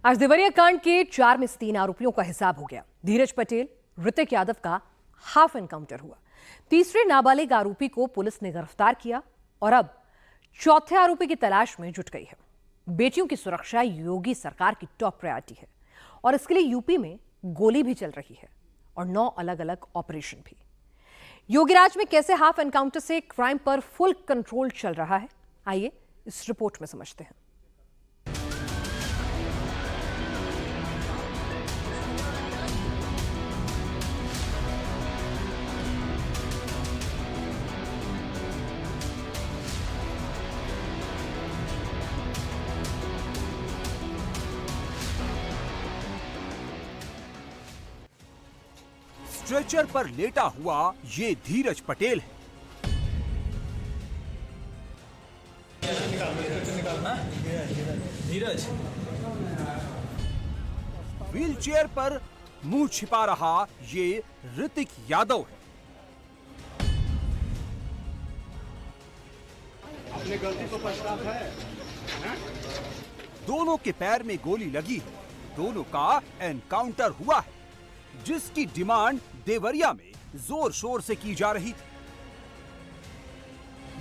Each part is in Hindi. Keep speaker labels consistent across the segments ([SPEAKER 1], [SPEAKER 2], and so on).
[SPEAKER 1] आज देवरिया कांड के 4 में से 3 आरोपियों का हिसाब हो गया। धीरज पटेल, ऋतिक यादव का हाफ एनकाउंटर हुआ। तीसरे नाबालिग आरोपी को पुलिस ने गिरफ्तार किया और अब चौथे आरोपी की तलाश में जुट गई है। बेटियों की सुरक्षा योगी सरकार की टॉप प्रायोरिटी है और इसके लिए यूपी में गोली भी चल रही है और 9 अलग अलग ऑपरेशन भी। योगी राज में कैसे हाफ एनकाउंटर से क्राइम पर फुल कंट्रोल चल रहा है, आइए इस रिपोर्ट में समझते हैं।
[SPEAKER 2] स्ट्रेचर पर लेटा हुआ ये धीरज पटेल है।
[SPEAKER 3] धीरज
[SPEAKER 2] व्हीलचेयर पर मुंह छिपा रहा ये ऋतिक यादव है।
[SPEAKER 4] अपनी गलती को पछतावा है?
[SPEAKER 2] दोनों के पैर में गोली लगी है। दोनों का एनकाउंटर हुआ है, जिसकी डिमांड देवरिया में जोर शोर से की जा रही थी।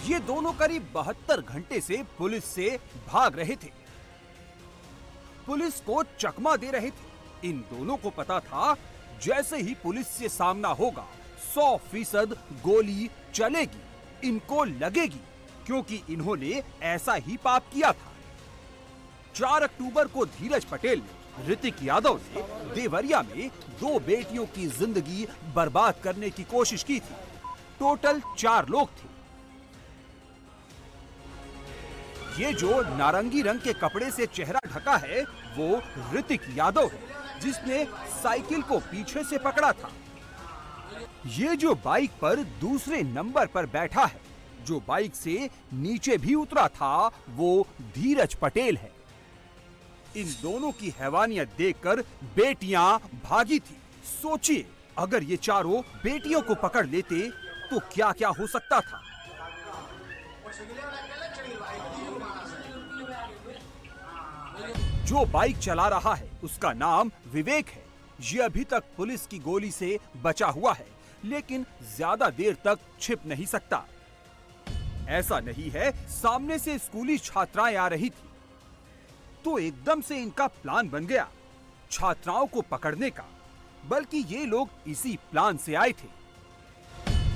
[SPEAKER 2] ये दोनों करीब 72 घंटे से पुलिस से भाग रहे थे, पुलिस को चकमा दे रहे थे। इन दोनों को पता था जैसे ही पुलिस से सामना होगा 100% गोली चलेगी, इनको लगेगी, क्योंकि इन्होंने ऐसा ही पाप किया था। 4 अक्टूबर को धीरज पटेल ने ऋतिक यादव ने देवरिया में 2 बेटियों की जिंदगी बर्बाद करने की कोशिश की थी। टोटल 4 लोग थे। ये जो नारंगी रंग के कपड़े से चेहरा ढका है वो ऋतिक यादव है, जिसने साइकिल को पीछे से पकड़ा था। ये जो बाइक पर दूसरे नंबर पर बैठा है, जो बाइक से नीचे भी उतरा था, वो धीरज पटेल है। इन दोनों की हैवानियत देखकर बेटियां भागी थी। सोचिए, अगर ये चारों बेटियों को पकड़ लेते तो क्या क्या हो सकता था। जो बाइक चला रहा है उसका नाम विवेक है। ये अभी तक पुलिस की गोली से बचा हुआ है, लेकिन ज्यादा देर तक छिप नहीं सकता। ऐसा नहीं है, सामने से स्कूली छात्राएं आ रही थी तो एकदम से इनका प्लान बन गया छात्राओं को पकड़ने का, बल्कि ये लोग इसी प्लान से आए थे।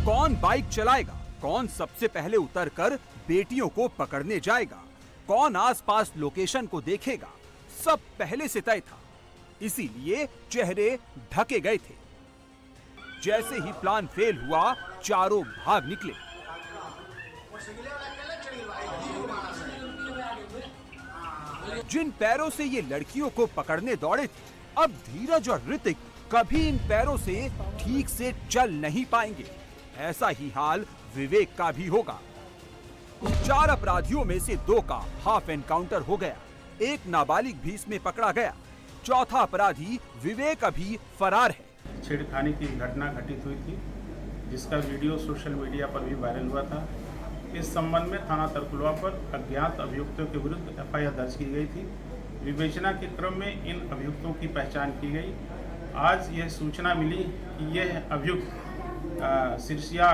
[SPEAKER 2] कौन बाइक चलाएगा, कौन सबसे पहले उतरकर बेटियों को पकड़ने जाएगा, कौन आसपास लोकेशन को देखेगा, सब पहले से तय था। इसीलिए चेहरे ढके गए थे। जैसे ही प्लान फेल हुआ, चारों भाग निकले। जिन पैरों से ये लड़कियों को पकड़ने दौड़े थे, अब धीरज और ऋतिक कभी इन पैरों से ठीक से चल नहीं पाएंगे। ऐसा ही हाल विवेक का भी होगा। 4 अपराधियों में से 2 का हाफ एनकाउंटर हो गया। एक नाबालिग भी इसमें पकड़ा गया। चौथा अपराधी विवेक अभी फरार है।
[SPEAKER 5] छेड़खानी की घटना घटित हुई थी, जिसका वीडियो सोशल मीडिया पर भी वायरल हुआ था। इस संबंध में थाना तरकुलवा पर अज्ञात अभियुक्तों के विरुद्ध एफआईआर दर्ज की गई थी। विवेचना के क्रम में इन अभियुक्तों की पहचान की गई। आज यह सूचना मिली कि यह अभियुक्त सिरसिया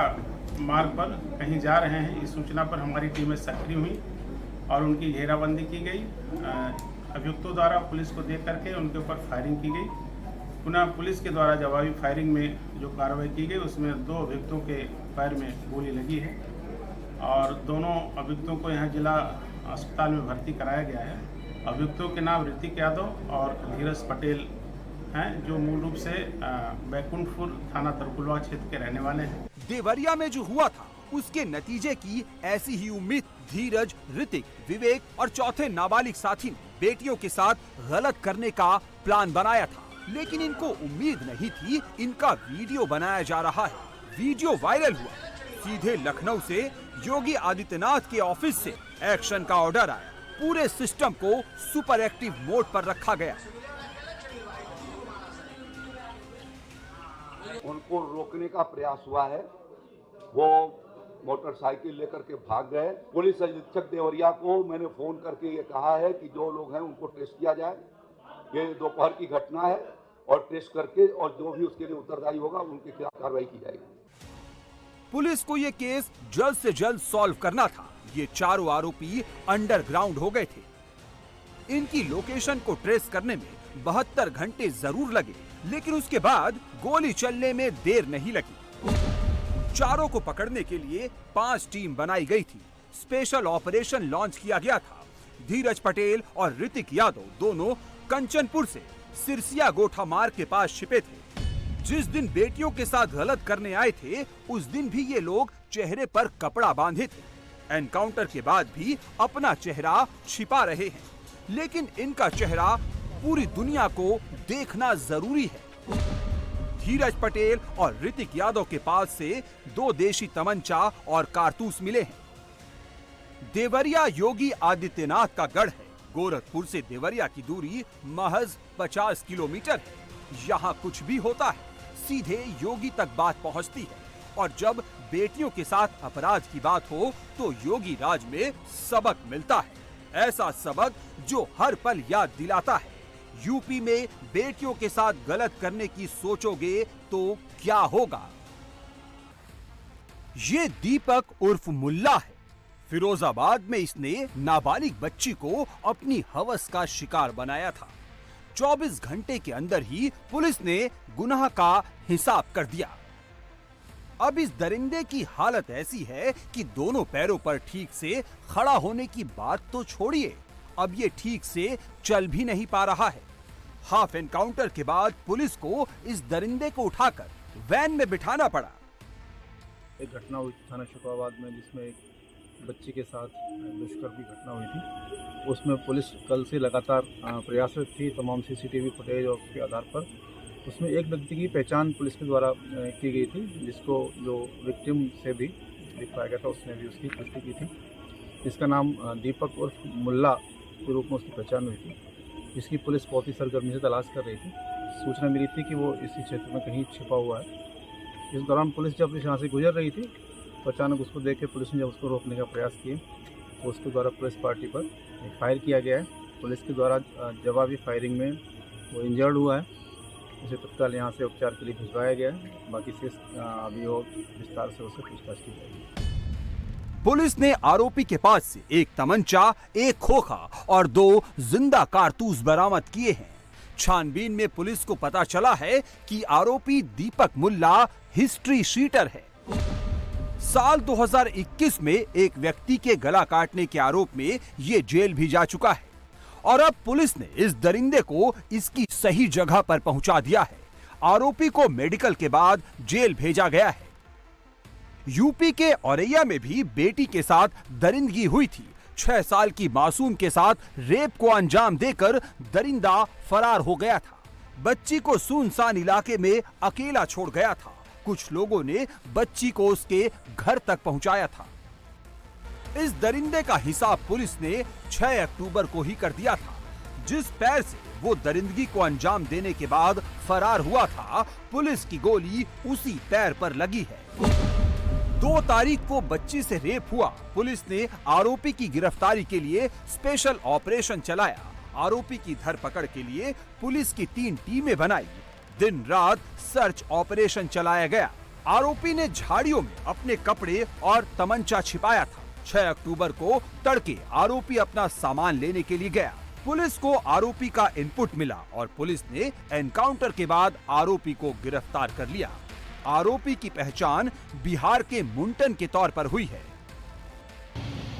[SPEAKER 5] मार्ग पर कहीं जा रहे हैं। इस सूचना पर हमारी टीमें सक्रिय हुई और उनकी घेराबंदी की गई। अभियुक्तों द्वारा पुलिस को देख करके उनके ऊपर फायरिंग की गई। पुनः पुलिस के द्वारा जवाबी फायरिंग में जो कार्रवाई की गई उसमें 2 अभियुक्तों के पैर में गोली लगी है और दोनों अभियुक्तों को यहाँ जिला अस्पताल में भर्ती कराया गया है। अभियुक्तों के नाम ऋतिक यादव और धीरज पटेल हैं, जो मूल रूप से बैकुंठपुर थाना तरकुलवा क्षेत्र के रहने वाले हैं।
[SPEAKER 2] देवरिया में जो हुआ था उसके नतीजे की ऐसी ही उम्मीद धीरज, ऋतिक, विवेक और चौथे नाबालिग साथी ने बेटियों के साथ गलत करने का प्लान बनाया था, लेकिन इनको उम्मीद नहीं थी इनका वीडियो बनाया जा रहा है। वीडियो वायरल हुआ। सीधे लखनऊ से योगी आदित्यनाथ के ऑफिस से एक्शन का ऑर्डर आया। पूरे सिस्टम को सुपर एक्टिव मोड पर रखा गया।
[SPEAKER 4] उनको रोकने का प्रयास हुआ है। वो मोटरसाइकिल लेकर के भाग गए। पुलिस अधीक्षक देवरिया को मैंने फोन करके ये कहा है कि जो लोग हैं उनको टेस्ट किया जाए ये दोपहर की घटना है और ट्रेस करके और जो भी उसके लिए उत्तरदायी होगा उनके खिलाफ कार्रवाई की जाएगी।
[SPEAKER 2] पुलिस को ये केस जल्द से जल्द सॉल्व करना था। ये चारों आरोपी अंडरग्राउंड हो गए थे। इनकी लोकेशन को ट्रेस करने में 72 घंटे जरूर लगे, लेकिन उसके बाद गोली चलने में देर नहीं लगी। चारों को पकड़ने के लिए 5 टीम बनाई गई थी। स्पेशल ऑपरेशन लॉन्च किया गया था। धीरज पटेल और ऋतिक यादव दोनों कंचनपुर से सिरसिया गोठा मार्ग के पास छिपे थे। जिस दिन बेटियों के साथ गलत करने आए थे, उस दिन भी ये लोग चेहरे पर कपड़ा बांधे थे। एनकाउंटर के बाद भी अपना चेहरा छिपा रहे हैं, लेकिन इनका चेहरा पूरी दुनिया को देखना जरूरी है। धीरज पटेल और ऋतिक यादव के पास से 2 देशी तमंचा और कारतूस मिले हैं। देवरिया योगी आदित्यनाथ का गढ़ है। गोरखपुर से देवरिया की दूरी महज 50 किलोमीटर है। यहाँ कुछ भी होता है, सीधे योगी तक बात पहुँचती है। और जब बेटियों के साथ अपराध की बात हो तो योगी राज में सबक मिलता है। ऐसा सबक जो हर पल याद दिलाता है। यूपी में बेटियों के साथ गलत करने की सोचोगे तो क्या होगा। ये दीपक उर्फ मुल्ला है। फिरोजाबाद में इसने नाबालिग बच्ची को अपनी हवस का शिकार बनाया था। 24 घंटे के अंदर ही पुलिस ने गुनाह का हिसाब कर दिया। अब इस दरिंदे की हालत ऐसी है कि दोनों पैरों पर ठीक से खड़ा होने की बात तो छोड़िए, अब ये ठीक से चल भी नहीं पा रहा है। हाफ एनकाउंटर के बाद पुलिस को इस दरिंदे को उठाकर वैन में बिठाना पड़ा।
[SPEAKER 3] एक घटना हुई थी थाना शुक्राबाद में, जिसमें एक बच्ची के साथ दुष्कर्म की घटना हुई थी। उसमें पुलिस कल से लगातार प्रयासरत थी तमाम सीसीटीवी फुटेज और उसके आधार पर। उसमें एक व्यक्ति की पहचान पुलिस के द्वारा की गई थी, जिसको जो विक्टिम से भी दिखाया गया था, उसने भी उसकी पुष्टि की थी। इसका नाम दीपक उर्फ मुल्ला के रूप में उसकी पहचान हुई थी, जिसकी पुलिस बहुत ही सरगर्मी से तलाश कर रही थी। सूचना मिली थी कि वो इसी क्षेत्र में कहीं छिपा हुआ है। इस दौरान पुलिस जब यहाँ से गुजर रही थी तो अचानक उसको देख के पुलिस ने जब उसको रोकने का प्रयास किए तो उसके द्वारा पुलिस पार्टी पर फायर किया गया है। पुलिस के द्वारा जवाबी फायरिंग में वो इंजर्ड हुआ है। उसे तत्काल यहाँ से उपचार के लिए भिजवाया गया है। बाकी से अभी और विस्तार से उससे पूछताछ की जाएगी।
[SPEAKER 2] पुलिस ने आरोपी के पास से एक तमंचा, एक खोखा और 2 जिंदा कारतूस बरामद किए हैं। छानबीन में पुलिस को पता चला है कि आरोपी दीपक मुल्ला हिस्ट्री शीटर है। साल 2021 में एक व्यक्ति के गला काटने के आरोप में ये जेल भी जा चुका है और अब पुलिस ने इस दरिंदे को इसकी सही जगह पर पहुंचा दिया है। आरोपी को मेडिकल के बाद जेल भेजा गया है। यूपी के औरैया में भी बेटी के साथ दरिंदगी हुई थी। 6 साल की मासूम के साथ रेप को अंजाम देकर दरिंदा फरार हो गया था। बच्ची को सुनसान इलाके में अकेला छोड़ गया था। कुछ लोगों ने बच्ची को उसके घर तक पहुंचाया था। इस दरिंदे का हिसाब पुलिस ने 6 अक्टूबर को ही कर दिया था। जिस पैर से वो दरिंदगी को अंजाम देने के बाद फरार हुआ था, पुलिस की गोली उसी पैर पर लगी है। 2 तारीख को बच्ची से रेप हुआ। पुलिस ने आरोपी की गिरफ्तारी के लिए स्पेशल ऑपरेशन चलाया। आरोपी की धरपकड़ के लिए पुलिस की 3 टीमें बनाई। दिन रात सर्च ऑपरेशन चलाया गया। आरोपी ने झाड़ियों में अपने कपड़े और तमंचा छिपाया था। 6 अक्टूबर को तड़के आरोपी अपना सामान लेने के लिए गया। पुलिस को आरोपी का इनपुट मिला और पुलिस ने एनकाउंटर के बाद आरोपी को गिरफ्तार कर लिया। आरोपी की पहचान बिहार के मुंटन के तौर पर हुई है।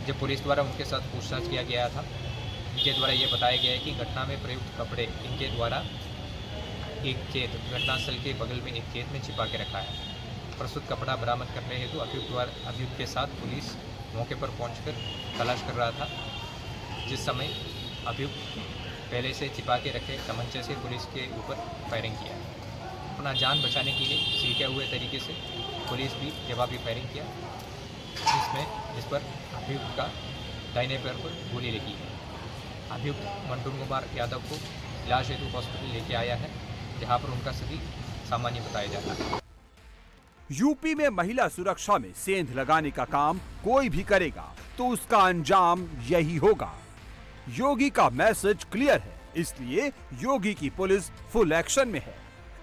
[SPEAKER 6] जब पुलिस द्वारा उनके साथ पूछताछ किया गया था, इनके द्वारा ये बताया गया है कि घटना में प्रयुक्त कपड़े इनके द्वारा एक खेत, घटनास्थल के बगल में एक खेत में छिपा के रखा है। प्रस्तुत कपड़ा बरामद करने हेतु अभियुक्त के साथ पुलिस मौके पर पहुंचकर तलाश कर रहा था। जिस समय अभियुक्त पहले से छिपा के रखे तमंचे से पुलिस के ऊपर फायरिंग किया। अपना जान बचाने के लिए सीखे हुए तरीके से पुलिस भी जवाबी फायरिंग किया, जिस पर अभियुक्त का दाहिने पैर पर गोली लगी है। अभियुक्त मंटू कुमार यादव को इलाज हेतु हॉस्पिटल लेके आया है, जहां पर उनका स्थिति सामान्य बताया जाता है।
[SPEAKER 2] यूपी में महिला सुरक्षा में सेंध लगाने का काम कोई भी करेगा तो उसका अंजाम यही होगा। योगी का मैसेज क्लियर है, इसलिए योगी की पुलिस फुल एक्शन में है।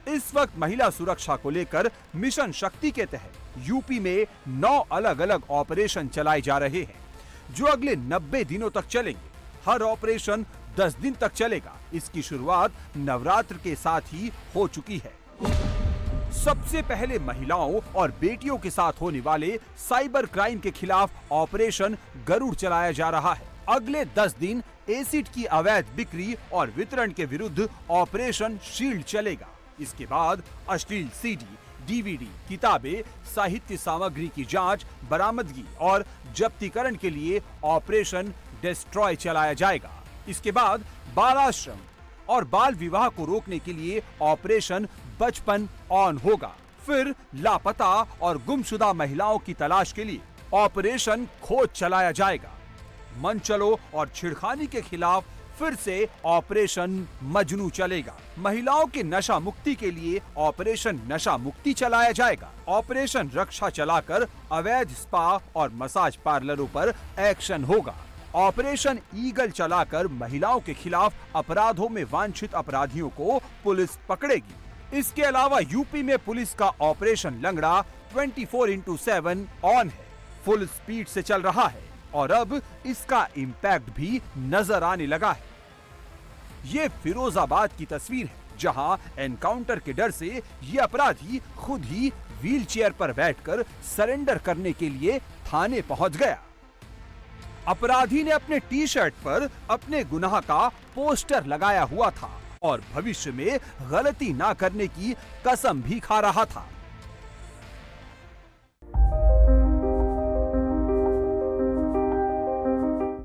[SPEAKER 2] इस वक्त महिला सुरक्षा को लेकर मिशन शक्ति के तहत यूपी में 9 अलग अलग ऑपरेशन चलाए जा रहे हैं, जो अगले 90 दिनों तक चलेंगे। हर ऑपरेशन 10 दिन तक चलेगा। इसकी शुरुआत नवरात्र के साथ ही हो चुकी है। सबसे पहले महिलाओं और बेटियों के साथ होने वाले साइबर क्राइम के खिलाफ ऑपरेशन गरुड़ चलाया जा रहा है। अगले 10 दिन एसिड की अवैध बिक्री और वितरण के विरुद्ध ऑपरेशन शील्ड चलेगा। इसके बाद अश्लील सीडी, डीवीडी, किताबें, साहित्य सामग्री की जांच, बरामदगी और जब्तीकरण के लिए ऑपरेशन डिस्ट्रॉय चलाया जाएगा। इसके बाद बाल आश्रम और बाल विवाह को रोकने के लिए ऑपरेशन बचपन ऑन होगा। फिर लापता और गुमशुदा महिलाओं की तलाश के लिए ऑपरेशन खोज चलाया जाएगा। मनचलो और छेड़खानी के खिलाफ फिर से ऑपरेशन मजनू चलेगा। महिलाओं के नशा मुक्ति के लिए ऑपरेशन नशा मुक्ति चलाया जाएगा। ऑपरेशन रक्षा चलाकर अवैध स्पा और मसाज पार्लरों पर एक्शन होगा। ऑपरेशन ईगल चलाकर महिलाओं के खिलाफ अपराधों में वांछित अपराधियों को पुलिस पकड़ेगी। इसके अलावा यूपी में पुलिस का ऑपरेशन लंगड़ा 24/7 ऑन है, फुल स्पीड से चल रहा है और अब इसका इम्पैक्ट भी नजर आने लगा है। ये फिरोजाबाद की तस्वीर है, जहां एनकाउंटर के डर से ये अपराधी खुद ही व्हीलचेयर पर बैठकर सरेंडर करने के लिए थाने पहुंच गया। अपराधी ने अपने टी शर्ट पर अपने गुनाह का पोस्टर लगाया हुआ था और भविष्य में गलती ना करने की कसम भी खा रहा था।